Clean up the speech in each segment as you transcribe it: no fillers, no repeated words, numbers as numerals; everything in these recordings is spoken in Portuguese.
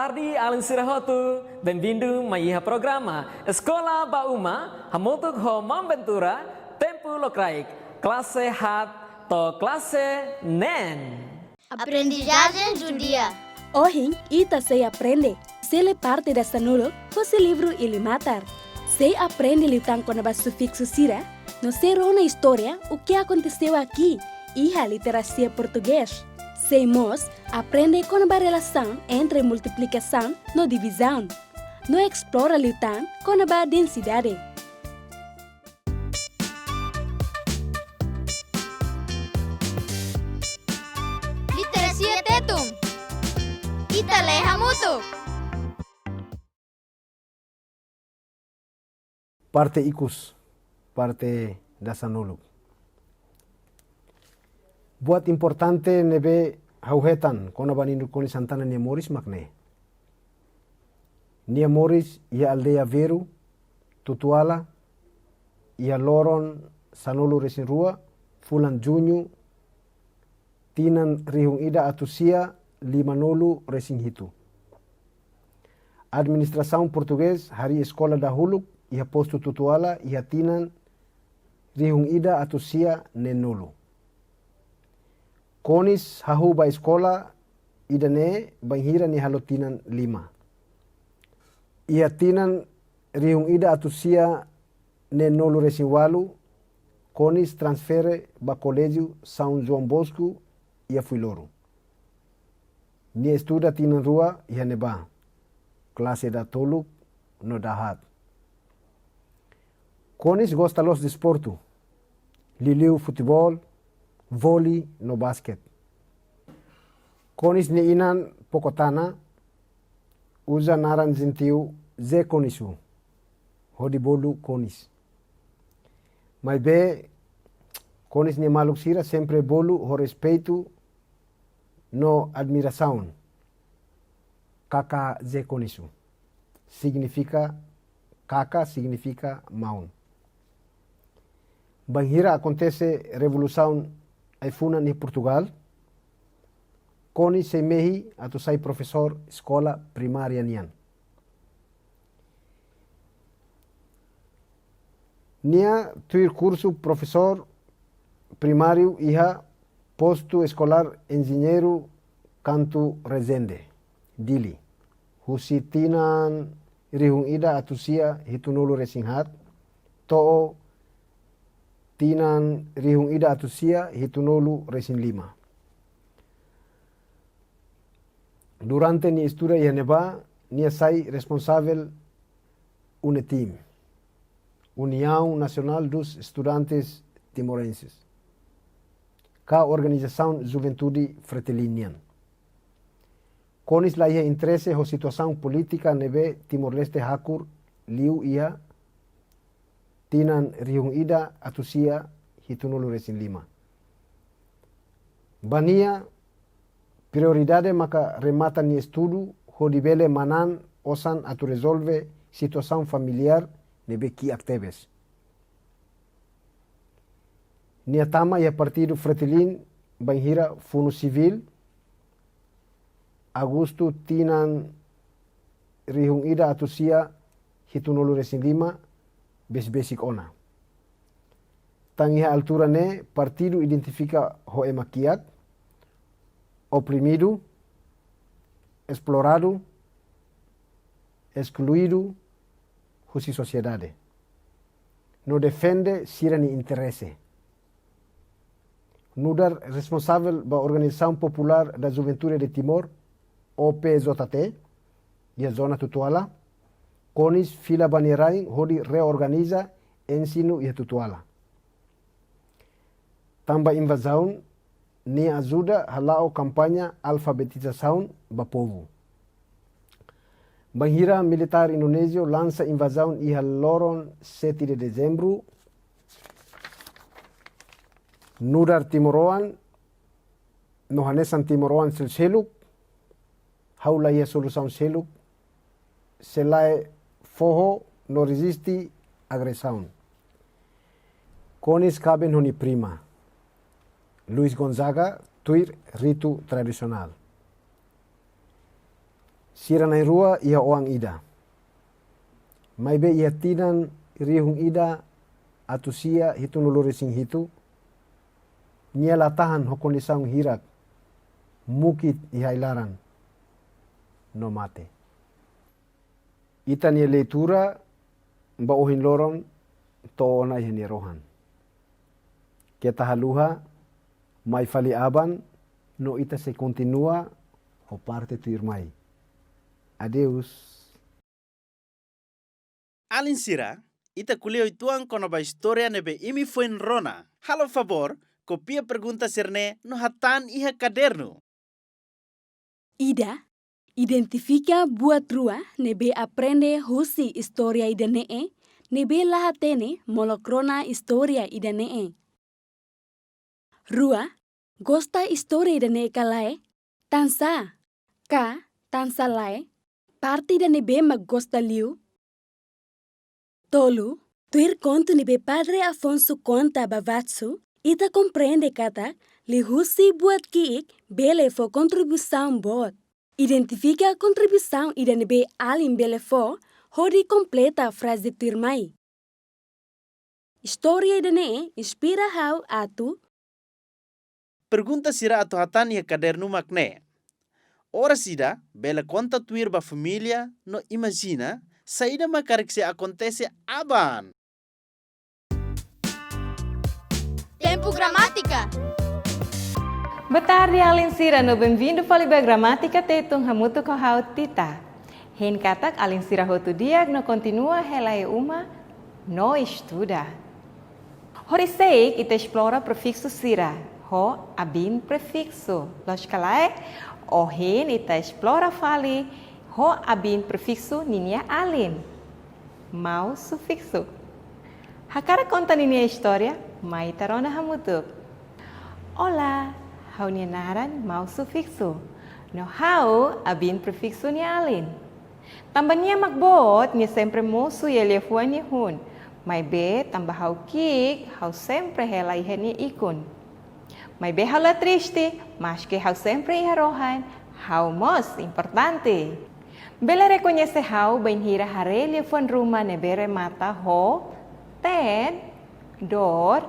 tarde, além sira hotu, bem-vindo a programa Eskola Bauma, hamutuk ho mambentura, tempo lokraik, classe hat, to classe nen. Aprendizagem judia. Hoje, ita se aprende. Se le parte dessa nulo, fosse livro ele matar. Se aprende litan com o sufixo sira, não será uma história o que aconteceu aqui e a literacia português. Se mos aprende com a relação entre multiplicação e divisão. Não explora litan com a densidade. Literacia tetum. Ita leha mutu. Parte ikus, parte dasanulu. Buat importante nebe hauhetan kona banindu koni santana nia moris makne. Nia moris ia aldea veru, tutuala, ia loron sanulu resin rua, fulan junyu, tinan rihung ida atusia, lima nolu resin hitu. Administração português hari Eskola dahulu, ia postu tutuala, ia tinan rihung ida atusia nenolu. Konis hahu ba Eskola idane banghira ni halotinan 5. Ia tinan rihung ida atusia nenolu resinwalu, konis transfere ba Colégio São João Bosco ia fuiloru. Ni estuda tinan rua ia neba, klase da toluk no dahat. Konis gosta los desporto, liliu futebol, vôlei no basket. Konis ni inan pokotana, usa naran zentiu ze konisu, hodi bolu konis. Mas be, konis ni maluk sira sempre bolu ho respeito no admiração. Kaka ze konisu. Kaka significa maun. Banhira acontece revolução aifuna ni Portugal. Koni se mehi atau sai profesor escola primária nian. Nia tuir curso professor primário iha posto escolar engenheiro Canto Rezende, Dili. Husitinan rihung ida atusia hitunulu resinghat, to'o tinan rihung ida atusia hitunolu resin 5. Durante ni estuda ia neba, nia sai responsável UNETIM, União Nacional dos Estudantes Timorenses, ka Organização Juventude Fretilinian. Konis la ia interesse ho situação política nebe Timor-Leste hakur liu ia tinan rihung ida atusia hitunulu resin 5. Bania prioridade maka remata ni estudo ho dibele manan osan atu resolve situação familiar nebe ki actebes. Nia tama ia partido Fretilin banhira funu civil Agosto tinan rihung ida atusia hitunulu resin 5 basic ona. Tangiha altura ne partido identifica ho emakiat, oprimido, explorado, excluído, husi sociedade. No defende sira ni interesse. Nudar responsável da Organização Popular da Juventude de Timor, OPJT, e a zona tutuala, konis fila banirain hodi reorganiza ensino e tutuala. Tamba invasão ni ajuda halao campanha alfabetização ba povo. Banhira militar Indonésia lança invasão e haloron 7 de dezembro. Nudar Timoroan, nohanesan Timoroan seluk, haula ia solução seluk, selai foho no resisti agressão. Konis caben honi prima. Luis Gonzaga, tuir rito tradicional. Sira nai rua ia oang ida. Mai be ia tinan rihung ida atusia hitu nuluri sing hitu. Nia latahan hokoni saung hirak. Mukit ihailaran. No mate. Ita nia leitura mba ohin loron to ona ihani rohan. Kita haluha mai fali aban no ita se continua o parte tu irmai. Adeus. Alin sira, ita kulio ituang kono ba historia nebe imi fuen rona. Halo favor, copia pergunta serne no hatan iha caderno. Ida, identifica buat rua nebe aprende husi historia ida nee, nebe lahatene molokrona historia ida nee. Rua, gosta historia ida nee kalae, tansa, ka, tansa lae, parti ida nebe maggosta liu. Tolu, tuir conto nebe padre Afonso conta bavatsu, ita comprende kata, li husi buat kiik, bele fo contribusaun bot. Identifica contribusaun ida nebe alin bele fo, hodi completa frase tuirmai. Historia ida nee, inspira hau atu, Pergunta sira atau hatan iha caderno makne. Ora sida, bela conta tuir ba familia no imagina, saída macarik se acontece aban. Tempo gramática. Boa tarde, Alin Sira. No bem-vindo para a gramática tetung hamutu ko hau tita. Hen katak Alin Sira hotu diag no continua helai uma no estuda. Horisei ita explora prefixo sira, ho abin prefixo. Lógica o hen ita explora fali ho abin prefixo ninia alin. Mau sufixo. Hakara conta ninia história, mai tarona hamutu. Olá. Hau ni naran mau sufixo. No hau abin prefixo ni alin. Tambahnya magbot ni sempre mosu ya lefuan ni hun. Mai be tambah hau kik, hau sempre helai ni ikun. Mai be hau la triste, mas que hau sempre iharohan, hau mos importante. Bela reconhece hau benhira hare lefuan rumah ne bere mata ho, ten, dor,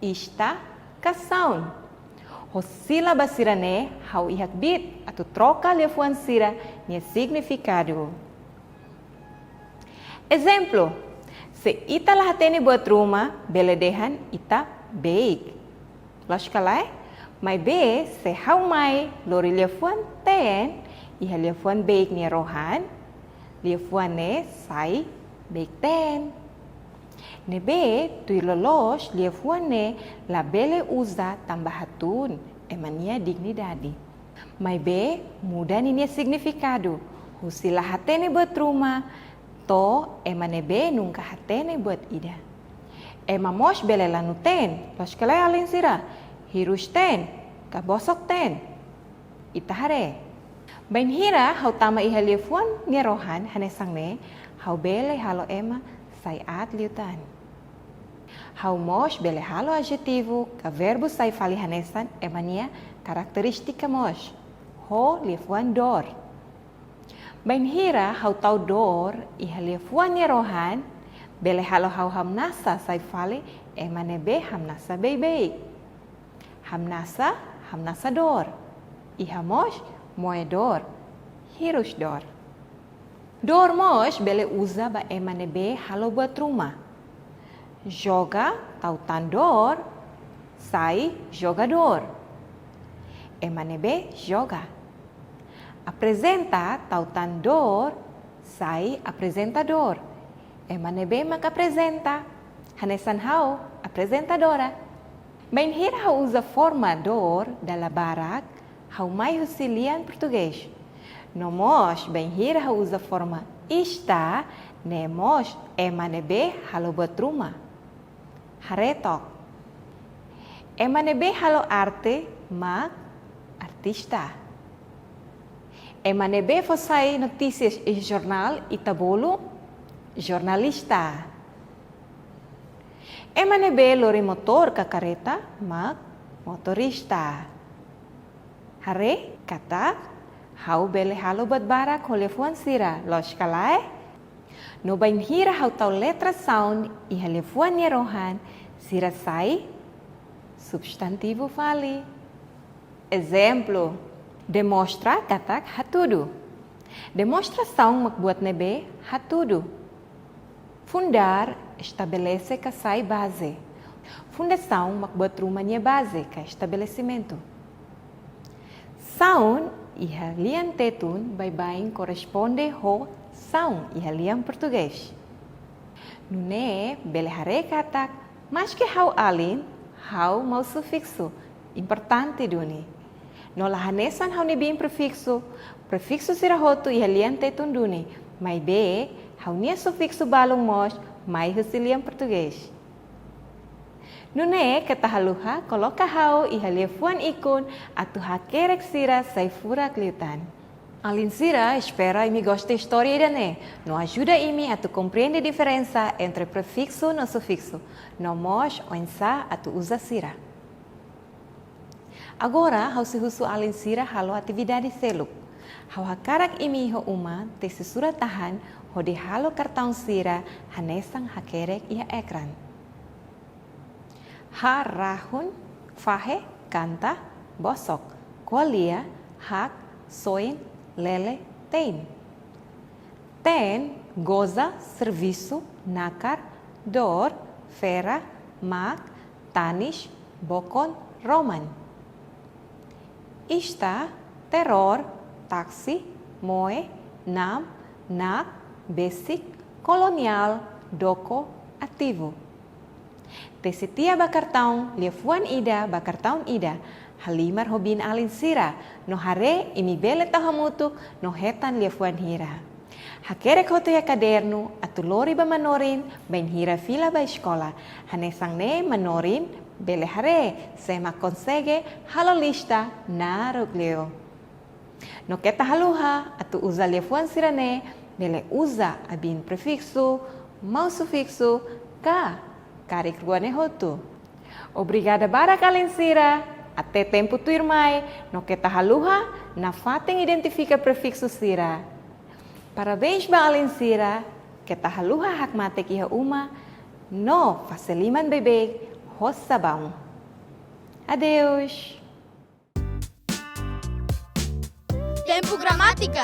ista, kasaun. O sílaba sirane, hau ihak bit, atau troca lefuan sira, nia significado. Exemplo, se ita lahatene buat rumah, beledehan ita baik. Lógica lá, mai be, se hau mai, lori lefuan ten, iha lefuan baik nia rohan, lefuan ne sai baik ten. Nebe, tui lolos, lefuan ne, la bele usa tambah hatun, emania dignidade. Mai be, muda ninia significado. Husila hatene buat rumah, to emane be nunca hatene buat ida. Ema mos bele lanu ten, loskala alin sira, hirus ten, kabosok ten. Itahare. Bain hira, hau tama iha lefuan ngerohan, hanesang ne, hau bele halo ema, sayat liutan. Hau mos bele halo adjetivo, ka verbo sai fali hanesan, emania karakteristika mos. Ho lefuan dor. Bain hira hau tau dor, iha lefuan nyerohan, bele halo hau hamnasa sai fali, emane be hamnasa bebe. Hamnasa dor. Iha mos moedor, hirus dor. Dor mos bele usa ba emane be halo buat rumah. Joga tau tandor, sai jogador. Emane be joga. Apresenta tau tandor, sai apresentador. Emane be maka apresenta. Hanesan hau apresentadora. Bain hir hau usa forma dor dala barak, hau mai husilian português. No mos bain hir hau usa forma ista, ne mos emane be halo buat rumah. Haretok. Emane be halo arte, mag artista. Emane be fosai notícias e jornal itabolo, jornalista. Emane be lori motor ka kareta, mag motorista. Hare kata hau bele halo batbarak holefuan sira los kalai. No bain hira hau tau letra sound e halefuan rohan sira sai substantivo fali. Exemplo, demonstra katak hatudu. Demonstração makbuat nebe hatudu. Fundar estabelece kasai base. Fundação makbuat rumahnya base ka estabelecimento. Sound iha lian tetun bye-bye corresponde ho sound iha lian português. Nune bele hare katak mas que hau alin hau mau sufixo. Importante duni. No lahanesan hau nebin prefixo sira hotu iha lian tetun duni. Mai be hau nia sufixo balong mos mai husilian português. Nune katahaluha coloca hau iha lefuan ikon atu hakerek sira sai fura kliutan. Alin sira espera imi goste história idane. No ajuda imi atu compreende diferença entre prefixo no sufixo. No mos onsa atu usa sira. Agora, hau se husu alin sira halo atividade seluk. Hau hakarak imi ho uma te sesura tahan ho de halo kartão sira hanesang hakerek iha ekran. Ha rahun, fahe, canta, bosok, kolia, hak, soin, lele, tem. Ten, goza, serviço, nakar, dor, fera, mak, tanis, bokon, roman. Ista, terror, taksi, moe, nam, nak, basic, kolonial, doko, ativo. Te setia bakartão, lefuan ida, bakartão ida, halimar hobin alin sira, no hare imi bele tahamutu, no hetan lefuan hira. Hakerek hotu ya kaderno, atulori ba manorin, bain hira fila ba eskola, hanesang ne manorin, bele hare, sema consegue, halo lista, na rugleo. No keta haluha, atu usa lefuan sira ne, bele usa abin prefixo, mau sufixo, ka. Karik ruane hotu. Obrigada barak alin sira. Até tempo tu irmai. No que tahaluha, na fatem identifica prefixo sira. Parabéns ba alin sira. Que tahaluha hakmatek iha uma. No faciliman bebê. Rossabão. Adeus. Tempo Gramática.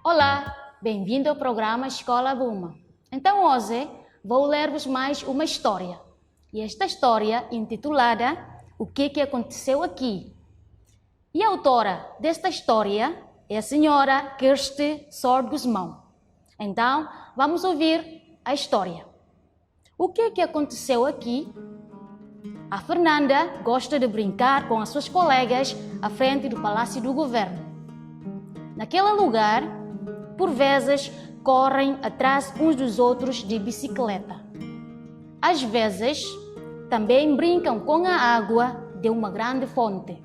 Olá, bem-vindo ao programa Escola Buma. Então hoje vou ler-vos mais uma história. E esta história intitulada O que aconteceu aqui? E a autora desta história é a senhora Kirsti Sord Guzmão. Então, vamos ouvir a história. O que aconteceu aqui? A Fernanda gosta de brincar com as suas colegas à frente do Palácio do Governo. Naquele lugar, por vezes, correm atrás uns dos outros de bicicleta. Às vezes, também brincam com a água de uma grande fonte.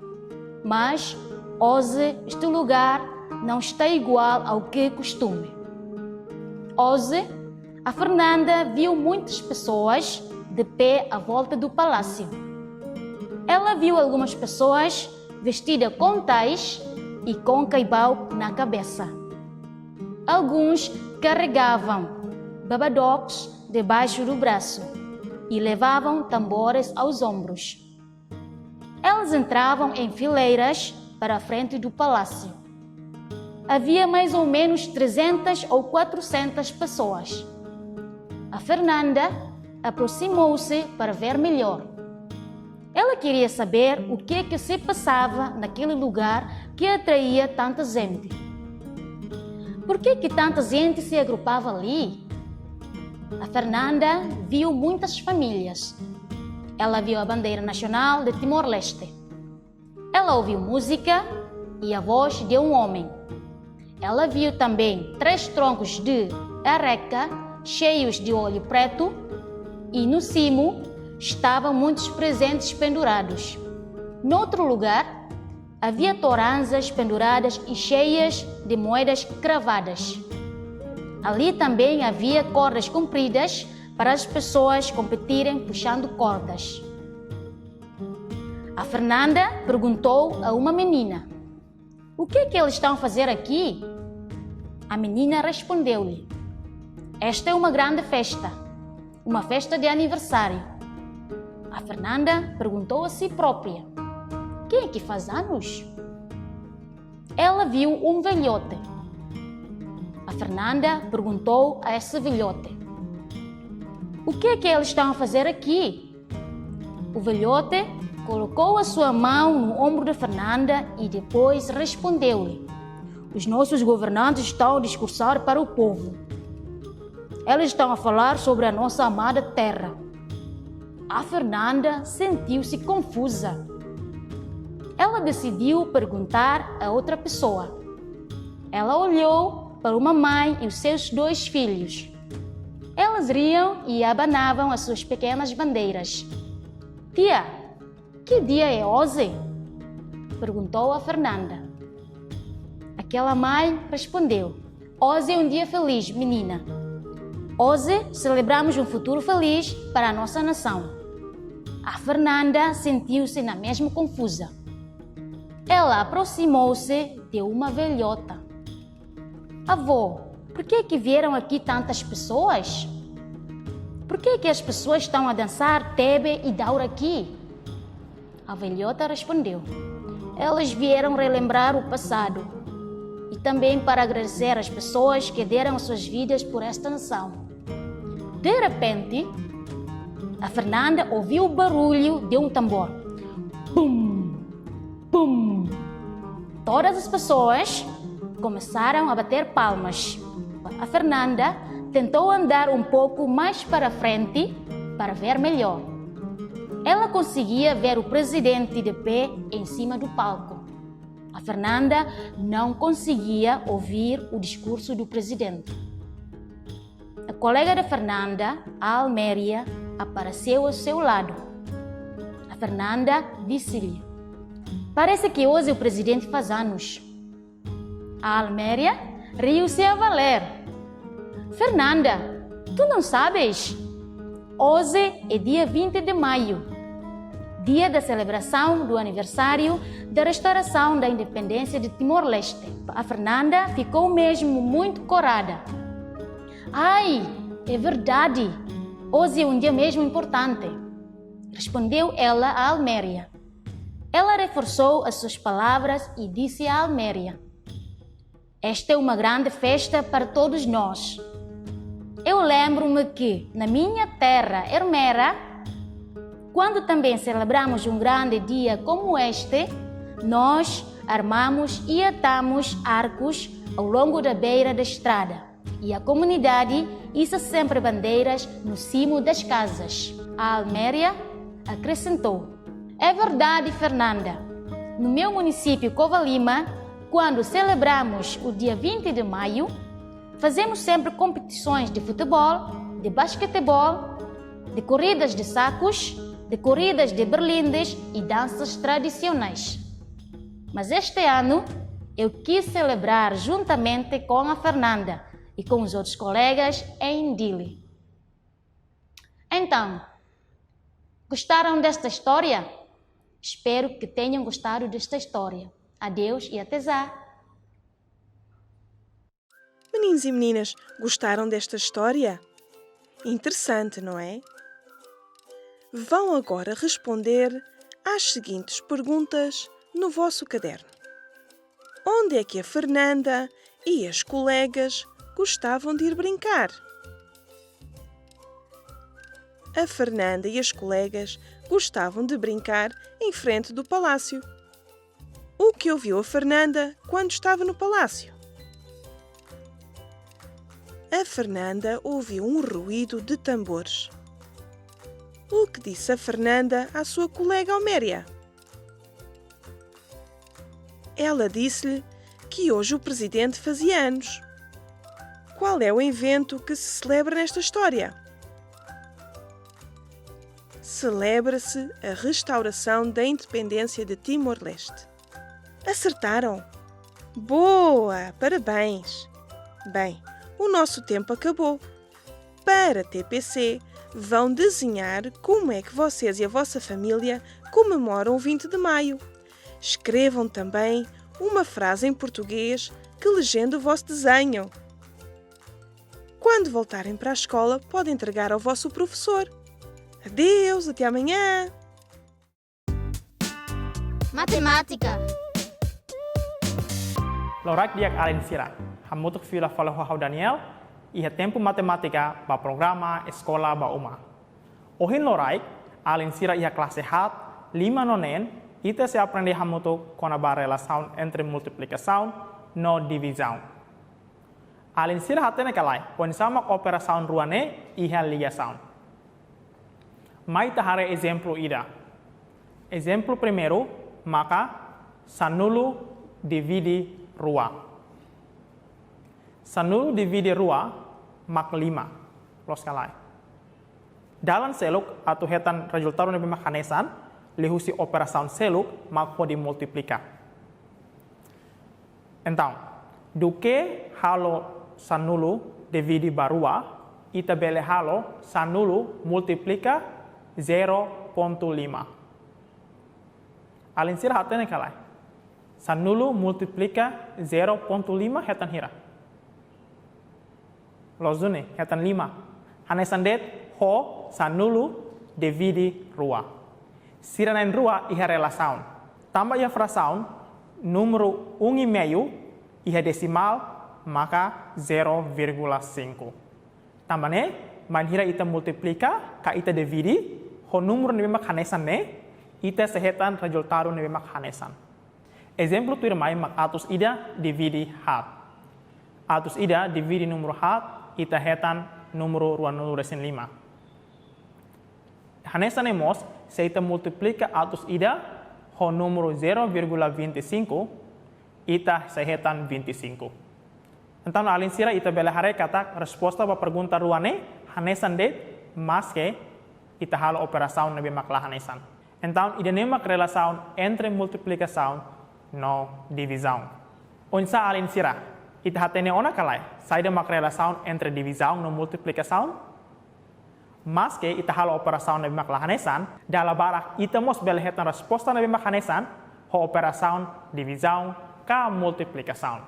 Mas, hoje, este lugar não está igual ao que costume. Hoje, a Fernanda viu muitas pessoas de pé à volta do palácio. Ela viu algumas pessoas vestidas com tais e com caibau na cabeça. Alguns carregavam babadocos debaixo do braço e levavam tambores aos ombros. Elas entravam em fileiras para a frente do palácio. Havia mais ou menos 300 ou 400 pessoas. A Fernanda aproximou-se para ver melhor. Ela queria saber o que se passava naquele lugar que atraía tanta gente. Por que tanta gente se agrupava ali? A Fernanda viu muitas famílias. Ela viu a bandeira nacional de Timor-Leste. Ela ouviu música e a voz de um homem. Ela viu também 3 troncos de areca cheios de óleo preto e no cimo estavam muitos presentes pendurados. Noutro lugar, havia toranças penduradas e cheias de moedas cravadas. Ali também havia cordas compridas para as pessoas competirem puxando cordas. A Fernanda perguntou a uma menina: O que é que eles estão a fazer aqui? A menina respondeu-lhe: esta é uma grande festa, uma festa de aniversário. A Fernanda perguntou a si própria: quem é que faz anos? Ela viu um velhote. A Fernanda perguntou a esse velhote: o que é que eles estão a fazer aqui? O velhote colocou a sua mão no ombro de Fernanda e depois respondeu-lhe: os nossos governantes estão a discursar para o povo. Eles estão a falar sobre a nossa amada terra. A Fernanda sentiu-se confusa. Ela decidiu perguntar a outra pessoa. Ela olhou para uma mãe e os seus 2 filhos. Elas riam e abanavam as suas pequenas bandeiras. Tia, que dia é hoje? Perguntou a Fernanda. Aquela mãe respondeu: hoje é um dia feliz, menina. Hoje celebramos um futuro feliz para a nossa nação. A Fernanda sentiu-se na mesma confusa. Ela aproximou-se de uma velhota. Avó, por que é que vieram aqui tantas pessoas? Por que é que as pessoas estão a dançar tebe e daura aqui? A velhota respondeu: elas vieram relembrar o passado e também para agradecer às pessoas que deram as suas vidas por esta nação. De repente, a Fernanda ouviu o barulho de um tambor. Pum, pum. Todas as pessoas começaram a bater palmas. A Fernanda tentou andar um pouco mais para frente para ver melhor. Ela conseguia ver o presidente de pé em cima do palco. A Fernanda não conseguia ouvir o discurso do presidente. A colega de Fernanda, a Alméria, apareceu ao seu lado. A Fernanda disse-lhe: parece que hoje o presidente faz anos. A Alméria riu-se a valer. Fernanda, tu não sabes? Hoje é dia 20 de maio, dia da celebração do aniversário da restauração da independência de Timor-Leste. A Fernanda ficou mesmo muito corada. Ai, é verdade, hoje é um dia mesmo importante, respondeu ela a Alméria. Ela reforçou as suas palavras e disse a Alméria: esta é uma grande festa para todos nós. Eu lembro-me que, na minha terra hermera, quando também celebramos um grande dia como este, nós armamos e atamos arcos ao longo da beira da estrada e a comunidade issa sempre bandeiras no cimo das casas. A Alméria acrescentou: é verdade, Fernanda. No meu município Covalima, quando celebramos o dia 20 de maio, fazemos sempre competições de futebol, de basquetebol, de corridas de sacos, de corridas de berlindes e danças tradicionais. Mas este ano eu quis celebrar juntamente com a Fernanda e com os outros colegas em Dili. Então, gostaram desta história? Espero que tenham gostado desta história. Adeus e até já! Meninos e meninas, gostaram desta história? Interessante, não é? Vão agora responder às seguintes perguntas no vosso caderno. Onde é que a Fernanda e as colegas gostavam de ir brincar? A Fernanda e as colegas gostavam de brincar em frente do palácio. O que ouviu a Fernanda quando estava no palácio? A Fernanda ouviu um ruído de tambores. O que disse a Fernanda à sua colega Alméria? Ela disse-lhe que hoje o presidente fazia anos. Qual é o evento que se celebra nesta história? Celebra-se a restauração da independência de Timor-Leste. Acertaram! Boa! Parabéns! Bem, o nosso tempo acabou. Para TPC, vão desenhar como é que vocês e a vossa família comemoram o 20 de maio. Escrevam também uma frase em português que legenda o vosso desenho. Quando voltarem para a escola, podem entregar ao vosso professor. Adeus, até amanhã! Matemática. Lorak diak alin sira. Hamutuk fila fala hau Daniel. Iha tempo matemática ba programa Eskola ba uma. Ohin loraik alin sira iha klase hat 5 nonen. Ita se aprende hamutuk kona ba relação entre multiplicação no divisão. Alin sira hatene kalai. Pon sama operação ruane iha ligação. Mai tahare exemplo ida. Exemplo primeiro, maka sanulu divide rua. Sanulu divide rua mak 5. Los kalai. Dalam seluk atau hetan resultado nebe makanesan, lihusi operação seluk mak pode multiplicar. Então, do que halo sanulu divide barua, ita bele halo sanulu multiplica 0.5. Alin sira hatene kalai. Sanulu multiplica 0.5 hetan hira. Lozune hetan 5. Hanesan det ho sanulu divide rua. Sira nain rua iha relação. Tambah iha fração, número 1,5 iha desimal maka 0,5. Tambah ne, manhira ita multiplica ka ita divide, ho número nebe mak hanesan ne, ita sehetan resultado nebe mak hanesan. Exemplo tu irmai mak atus ida divide hat. Atus ida divide número hat, ita hetan número 205. Hanesan emos, se ita multiplica atus ida, ho número 0,25, ita sehetan 25. Então, alin sira ita bela hare kata resposta ba pergunta ruane, hanesan det, mas que ita halo operação nebe makla hanesan. Então, ida nemak relação entre multiplicação no divisão. Unsa alin sira, ita hatene ona kalai, saida mak relação entre divisão no multiplicação, mas que ita halo operação nebe makla hanesan, dala barak ita mos bela hetan resposta nebe mak hanesan, ho operação divisão ka multiplicação.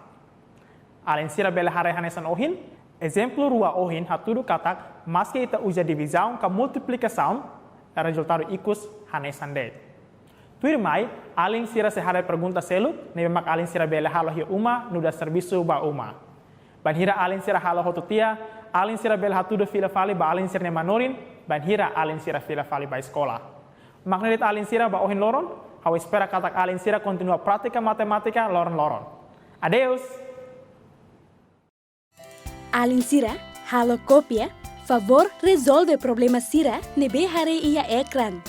Alin sira bela hare hanesan ohin, exemplo rua ohin hatudu katak, mas que ita usa divisão ka multiplicação, resultado ikus hanesan det. Tuir mai, alin sira se hare pergunta selu, nebe mak alin sira bela halo hi uma, nuda servisu ba uma. Banhira alin sira halo hotu tia, alin sira bela hatudu fila fali ba alin sira ne manorin, banhira alin sira fila fali ba escola. Maknedit alin sira ba ohin loron, hau espera katak alin sira continua prática matemática loron-loron. Adeus! Alin sira, halo copia, favor resolve problema sira nebe hare ia ekran.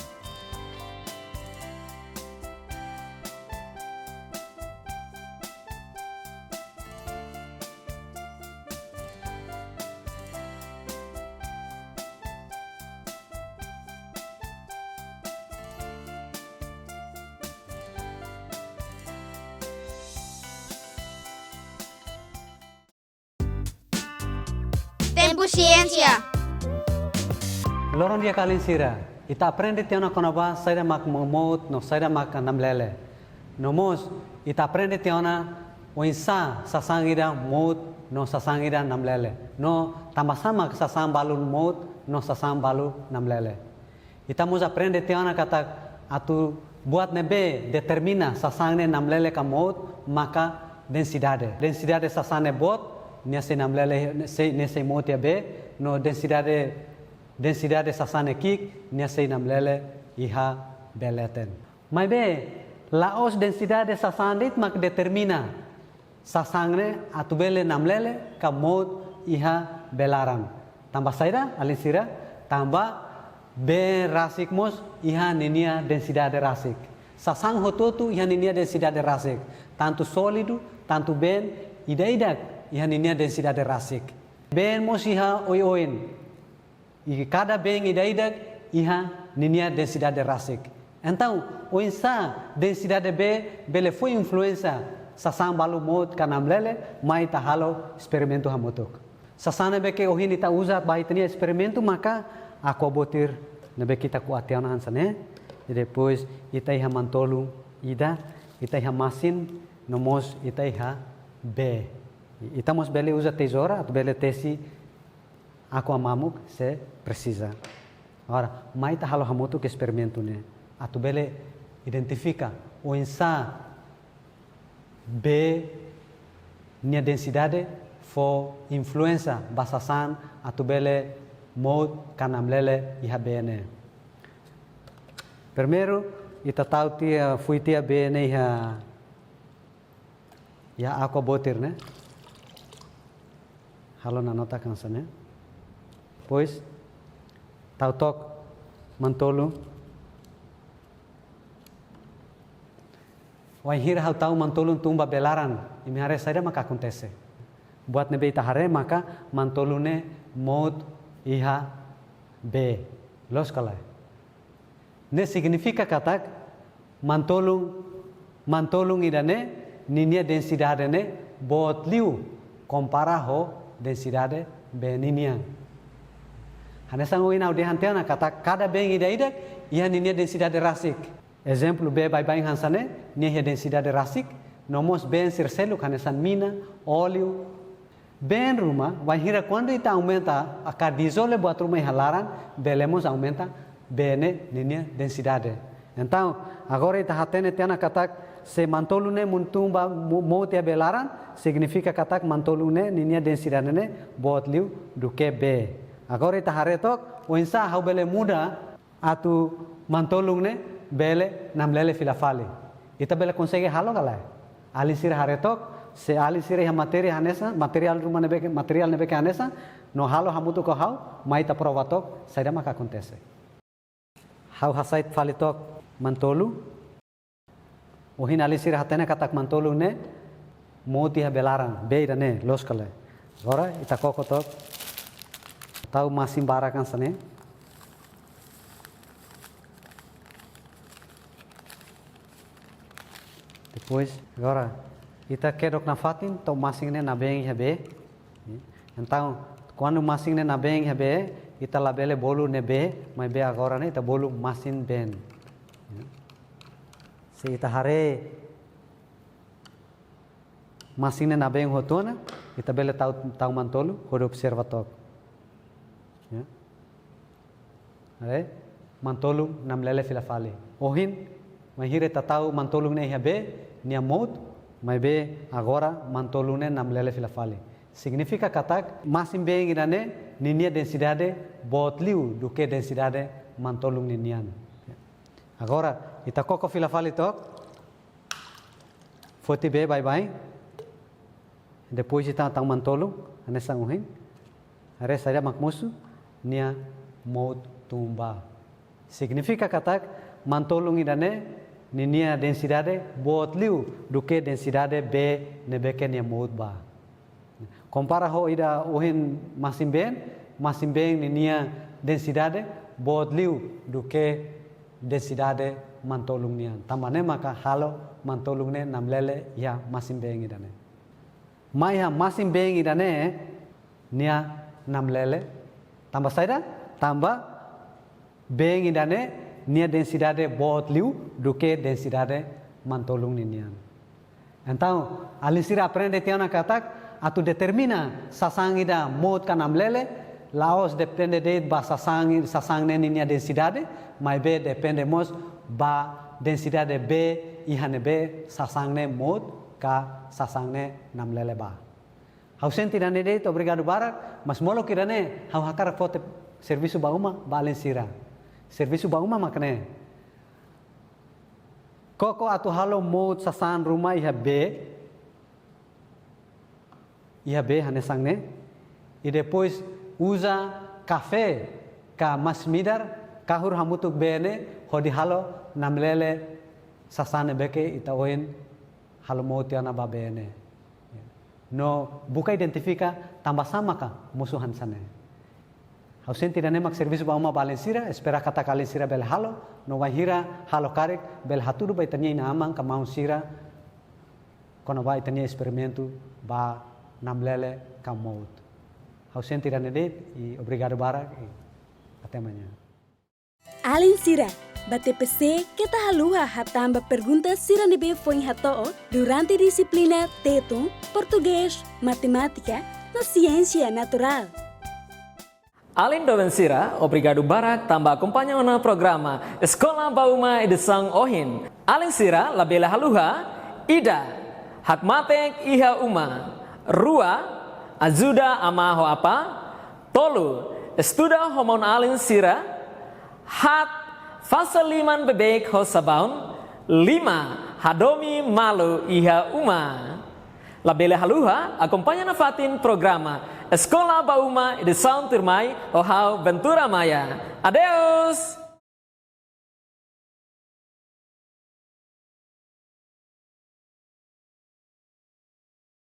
Tempo ciência. Loron dia kalin sira. Ita aprende tiona konaba saida mak momot no saida mak namlele. Nomos ita aprende tiona oinsa sasangira mot no sasangira namlele. No tambasama sasang balu mot no sasang balu namlele. Ita mus aprende tiona kata atu buat nebe determina sasangne namlele ka mot maka densidade. Densidade sasane bot nesse namlele nesse mot ya be no densidade sasane kik nesse namlele iha beleten. Mai be laos densidade sasandit mak determina sasangne atubele namlele ka mot iha belaran. Tambah saida alin sira tambah be rasik mos iha ninia densidade rasik. Sasang hotu iha ninia densidade rasik. Tanto sólido, tanto ben ida-idak iha ninia densidade rasik. Ben mos iha oi-oin. E cada ben ida-idak iha ninia densidade rasik. Então, oinsa densidade B bele foi influência sasang balu mot kanamlele mai tahalo experimento hamotok. Sasana be ke ohin ita usa bai tenia experimento maka aku botir nabe kita kuatiana hansane. E depois ita iha mantolu ida ita iha masin nomos ita iha B. Ita mos bele usa tesoura, atu bele tesi aku amamuk se precisa. Agora, mai ta halo hamutu que experimento né. Atu bele identifica o insa B nia densidade fo influenza basasan atu bele mod kanamlele iha bene. Primeiro, ita tahu tia fui tia bene iha ya aku botir né. Halo na nota kansa né. Pois tahu tok mantolu. Wai hira hal tahu mantolu tumba belaran. Imi hare saja maka acontece. Buat nebe ita hare maka mantolu ne mod iha B. Los kalai. Ne significa katak mantolung idane ninia densidade ne bot liu compara ho densidade B ninia. Hanesang uin au dehanteana katak kada beng ida ia ninia densidade rasik. Exemplo B bai hansane nia densidade rasik nomos ben sirseluk hanesan mina óleo ben rumah vai hira quando ita aumenta a cardizole buat rumah halaran belemos aumenta bene ninia densidade. Então, agora ita hatene tiana katak se mantolune muntumba mote belaran significa katak mantolune ninia densidade ne bot liu do que B. Agora ita haretok o insa hau bele muda atu mantolune bele namlele filafali. Ita bele consegue halo galai. Alisir haretok se alisir ha materi hanesa material rumah nebeke material nebeke hanesa no halo hamutu ko hau mai ta provatok saida maka acontece. Hau hasait falitok mantolu ohin alisir hatene katak mantolu ne moti ha belaran beira ne los kale. Agora ita kokotok tahu masih barakan sane. Depois, agora, ita kedok na fatin, to masing ne na beng hebe. Então, quando masing ne na beng hebe, ita labele bolu ne be, mas be agora ne ita bolu masin ben. Se ita hare masing ne na beng hotona, ita bele tau mantolu, hodo observatok. Are mantolu namlele filafali. Ohin mahire tatau mantolu ne hebe nia mod mai be agora mantolu ne namlele filafali. Significa katak masim beng idane ninia densidade botliu do que densidade mantolu ninian. Agora ita koko filafali tok foti be bye. Depois ita tau mantolu anesang ohin. Are saja makmusu nia mod tumba. Significa katak mantolung idane ninia densidade bot liu do que densidade B nebeke nia mod ba. Compara ho ida ohin masim ben ninia densidade bot liu do que densidade mantolung nian. Tamane maka halo mantolung ne namlele ya masim ben idane. Maya masim ben idane nia namlele tambah saida tambah beng idane nia densidade bot liu do que densidade mantolung ninian. Então, alisir aprende tiana katak atu determina sasang ida mod kanamlele laos depende de ba sasang ne ninia densidade mai be depende mos ba densidade B ihane B sasang ne mod ka sasang ne namlele ba. Hau senti dane de obrigado barak mas molo kirane hau hakar fote serviço bauma balen sira. Serviço bauma makne. Koko atu halo mod sasan rumah iha B. Iha B hanesang ne. E depois usa café ka masmidar kahur hamutuk B ne hodi halo namlele sasane beke itaoin halo mod tiana ba B ne. No buka identifica tambah sama ka musuhan sana. Ausente da nemak serviço ba uma balencira, espera kata kalensira bel halo, no wahira halo karek bel hatudu ba itanya ina amang ka sira, kono ba itanya experimento ba namlele ka mout. Ausente da nede e obrigado bara e até amanhã. Alin sira, BTPC kita halua hatamba perguntas sira nebe foi hato durante disciplina tetum, português, matemática, no ciência natural. Além do Sira, obrigado barak tambah acompanhando no programa Eskola Bauma edisang Ohin. Além Sira, labela haluha, ida, hakmatek iha uma, rua, ajuda ama ho apa, tolu, estuda homon alin Sira, hat, fasaliman bebek ho sabaun, lima, hadomi malu iha uma. Labela haluha, acompanha na fatin programa Eskola Bauma edisang Turmai, Ohau Ventura Maya. Adeus!